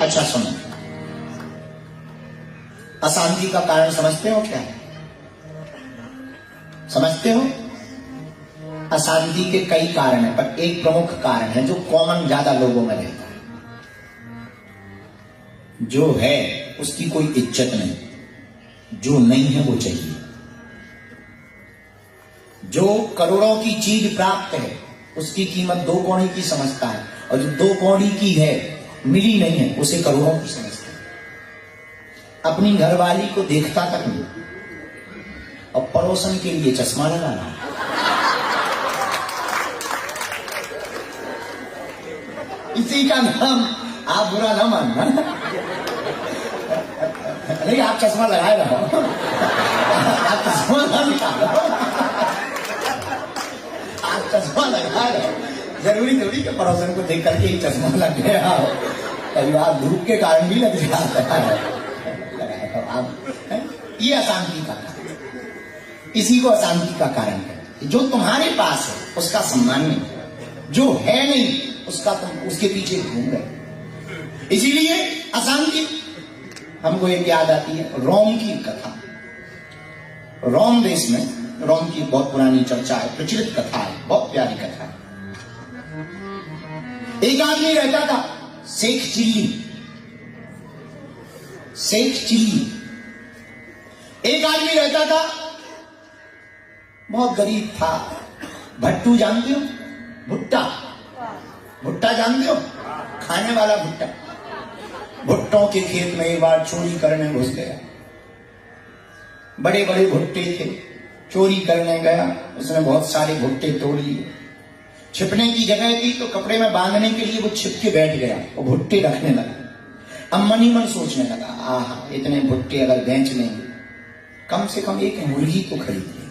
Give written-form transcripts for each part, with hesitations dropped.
अच्छा सुनो, अशांति का कारण समझते हो क्या? समझते हो? अशांति के कई कारण है, पर एक प्रमुख कारण है जो कॉमन ज्यादा लोगों में रहता है। जो है उसकी कोई इज्जत नहीं, जो नहीं है वो चाहिए। जो करोड़ों की चीज प्राप्त है उसकी कीमत 2 कौड़ी की समझता है, और जो 2 कौड़ी की है मिली नहीं है उसे करोड़ों की समझता है। अपनी घरवाली को देखता तक नहीं, और पड़ोसन के लिए चश्मा लगाना। इसी का नाम, आप बुरा ना मानना, नहीं आप चश्मा लगाए रहो, आप चश्मा ना निकालो, आप चश्मा लगाए रहो। जरूरी थोड़ी कि पड़ोसन को देख करके ही चश्मा लग गया हो, कई बार धूप के कारण भी लग जाता है। आप ये अशांति का कारण, इसी को अशांति का कारण है। जो तुम्हारे पास है उसका सम्मान नहीं, जो है नहीं उसका तुम उसके पीछे घूम रहे। इसीलिए अशांति। हमको एक याद आती है रोम की कथा। रोम देश में, रोम की बहुत पुरानी चर्चा है, प्रचलित कथा है, बहुत प्यारी कथा है। एक आदमी रहता था शेख चिल्ली। शेख चिल्ली एक आदमी रहता था, बहुत गरीब था। भट्टू जानते हो? भुट्टा, भुट्टा जानते हो? खाने वाला भुट्टा। भुट्टों के खेत में एक बार चोरी करने घुस गया। बड़े बड़े भुट्टे थे, चोरी करने गया, उसने बहुत सारे भुट्टे तोड़ लिए। छिपने की जगह थी तो कपड़े में बांधने के लिए वो छिप के बैठ गया और भुट्टे रखने लगा। अब मन ही मन सोचने लगा, आहा इतने भुट्टे अगर बेच लेंगे, कम से कम एक मुर्गी तो खरीद लेंगे।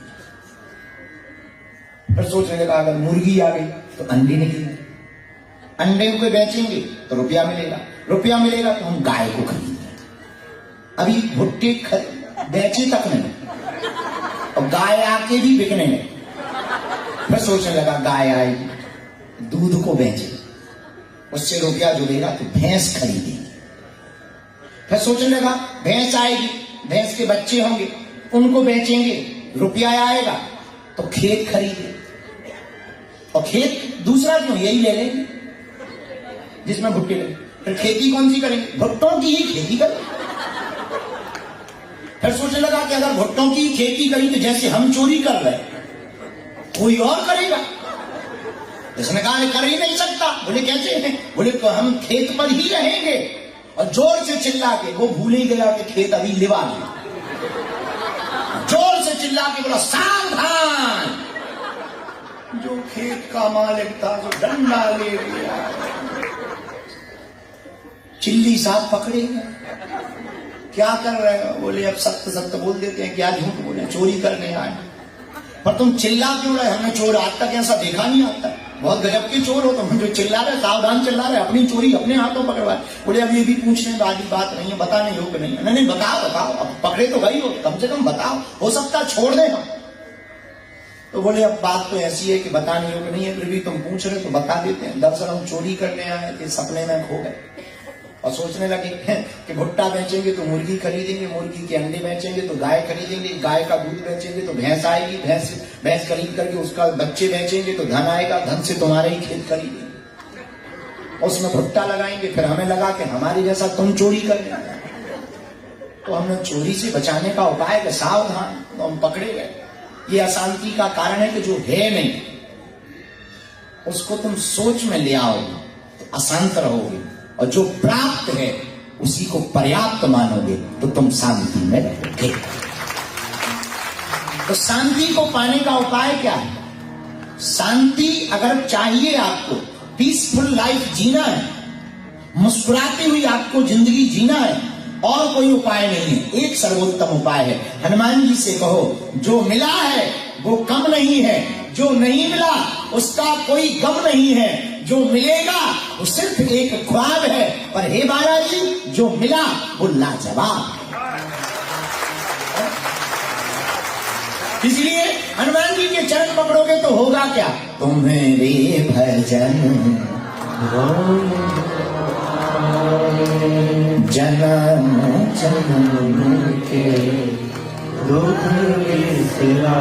फिर सोचने लगा अगर मुर्गी आ गई तो अंडे निकलेंगे, अंडे को बेचेंगे तो रुपया मिलेगा, रुपया मिलेगा तो हम गाय को खरीदेंगे। अभी भुट्टे बेचे तक नहीं और गाय आके भी बिकने लगी। फिर सोचने लगा गाय आएगी, दूध को बेचे, उससे रुपया जुड़ेगा तो भैंस खरीदेंगे। फिर सोचने लगा भैंस आएगी, भैंस के बच्चे होंगे, उनको बेचेंगे, रुपया आएगा तो खेत खरीदेंगे। और खेत दूसरा क्यों, यही ले लेंगे जिसमें भुट्टे लगे। फिर खेती कौन सी करेंगे? भुट्टों की ही खेती करेंगे। फिर सोचने लगा कि अगर भुट्टों की खेती करी तो जैसे हम चोरी कर रहे कोई और करेगा। इसने कहा कर ही नहीं सकता। बोले कैसे हैं? बोले तो हम खेत पर ही रहेंगे। और जोर से चिल्ला के, वो भूल ही गया कि खेत अभी लिवा गया, जोर से चिल्ला के बोला सावधान। जो खेत का मालिक था जो डंडा ले लिया, चिल्ली साहब पकड़े गए। क्या कर रहे हो? बोले अब सत्य सत्य बोल देते हैं, क्या झूठ बोले, चोरी करने आए। पर तुम चिल्ला क्यों रहे? हमने चोर आज तक ऐसा देखा नहीं आता। बहुत गजब के चोर हो तुम, जो चिल्ला रहे, सावधान चिल्ला रहे, अपनी चोरी अपने हाथों पकड़वाए। बोले अब ये भी पूछने वाली बात नहीं है, बताने योग्य नहीं है। नहीं बताओ बताओ, अब पकड़े तो गई हो, कम से कम बताओ, हो सकता छोड़ दे हम। तो बोले अब बात तो ऐसी है कि बताने योग्य नहीं है, फिर भी तुम पूछ रहे तो बता देते हैं। दरअसल हम चोरी करने आए थे, सपने में खो गए और सोचने लगे कि भुट्टा बेचेंगे तो मुर्गी खरीदेंगे, मुर्गी के अंडे बेचेंगे तो गाय खरीदेंगे, गाय का दूध बेचेंगे तो भैंस आएगी, भैंस खरीद करके उसका बच्चे बेचेंगे तो धन आएगा, धन से तुम्हारे ही खेत खरीदेंगे, उसमें भुट्टा लगाएंगे, फिर हमें लगा कि हमारे जैसा तुम चोरी करने आए। तो हमने चोरी से बचाने का उपाय कि सावधान, तो हम पकड़े गए। ये अशांति का कारण है कि जो है नहीं उसको तुम सोच में ले आओगे तो अशांत रहोगे, और जो प्राप्त है उसी को पर्याप्त मानोगे तो तुम शांति में रहोगे। तो शांति को पाने का उपाय क्या है? शांति अगर चाहिए आपको, पीसफुल लाइफ जीना है, मुस्कुराती हुई आपको जिंदगी जीना है, और कोई उपाय नहीं है। एक सर्वोत्तम उपाय है। हनुमान जी से कहो जो मिला है वो कम नहीं है, जो नहीं मिला उसका कोई गम नहीं है, जो मिलेगा वो सिर्फ एक ख्वाब है, पर हे बालाजी जो मिला वो लाजवाब। इसलिए हनुमान जी के चरण पकड़ोगे तो होगा क्या? तुम्हें भजन जन्म जन्म के दुख बिसरा।